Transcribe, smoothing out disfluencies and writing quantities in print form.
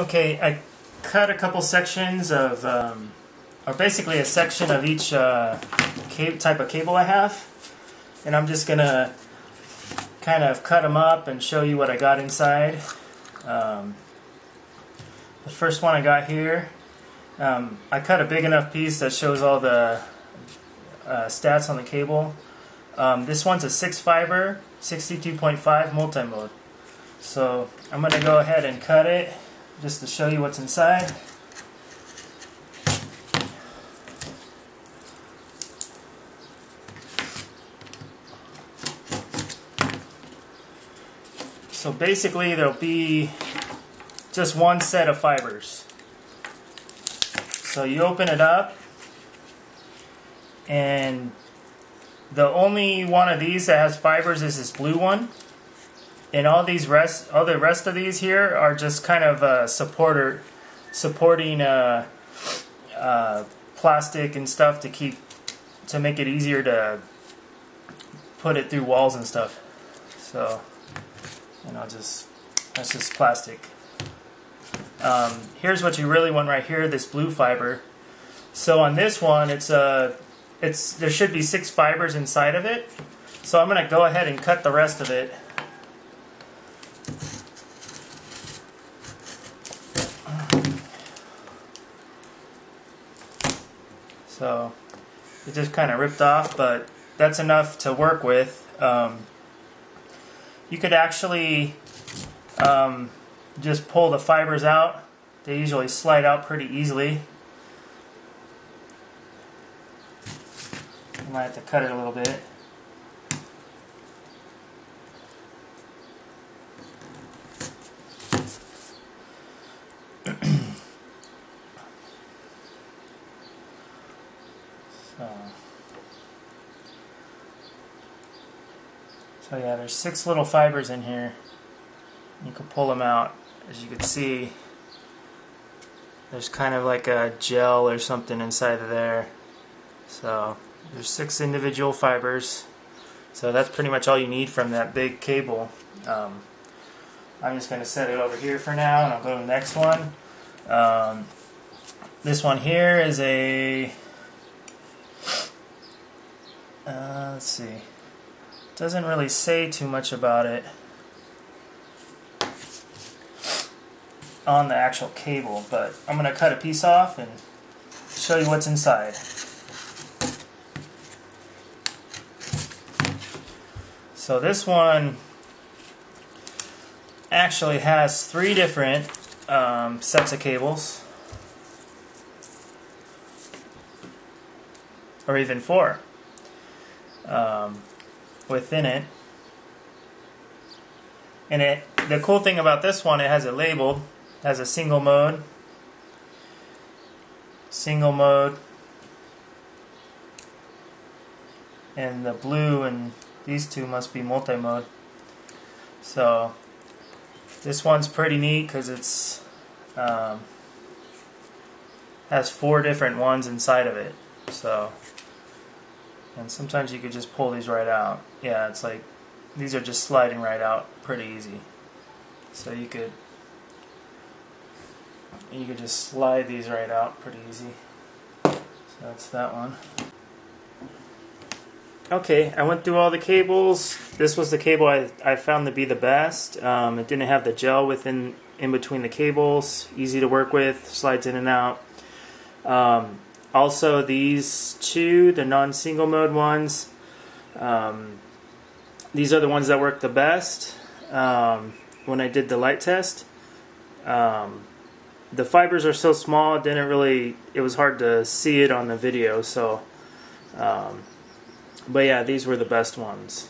Okay, I cut a couple sections of, or basically a section of each type of cable I have, and I'm just gonna kind of cut them up and show you what I got inside. The first one I got here, I cut a big enough piece that shows all the stats on the cable. This one's a 6 fiber, 62.5 multi-mode. So I'm going to go ahead and cut it just to show you what's inside. So basically there'll be just one set of fibers. So you open it up, and the only one of these that has fibers is this blue one. And all the rest of these here are just kind of supporting plastic and stuff to make it easier to put it through walls and stuff. So, and that's just plastic. Here's what you really want right here, this blue fiber. So on this one, there should be 6 fibers inside of it. So I'm going to go ahead and cut the rest of it. So it just kind of ripped off, but that's enough to work with. You could actually just pull the fibers out. They usually slide out pretty easily. You might have to cut it a little bit. So yeah, there's 6 little fibers in here. You can pull them out. As you can see, there's kind of like a gel or something inside of there. So there's 6 individual fibers. So that's pretty much all you need from that big cable. I'm just going to set it over here for now, and I'll go to the next one. This one here is a let's see. Doesn't really say too much about it on the actual cable, but I'm going to cut a piece off and show you what's inside. So this one actually has 3 different sets of cables, or even 4 within it. And the cool thing about this one, it has it labeled. It has a single mode, and the blue and these 2 must be multi-mode. So this one's pretty neat because it's has 4 different ones inside of it. So, and sometimes you could just pull these right out. Yeah, it's like these are just sliding right out pretty easy. So you could just slide these right out pretty easy. So that's that one. Okay, I went through all the cables. This was the cable I found to be the best. It didn't have the gel in between the cables. Easy to work with, slides in and out. Also, these 2, the non-single mode ones, these are the ones that work the best. When I did the light test, the fibers are so small, it was hard to see it on the video. So, but yeah, these were the best ones.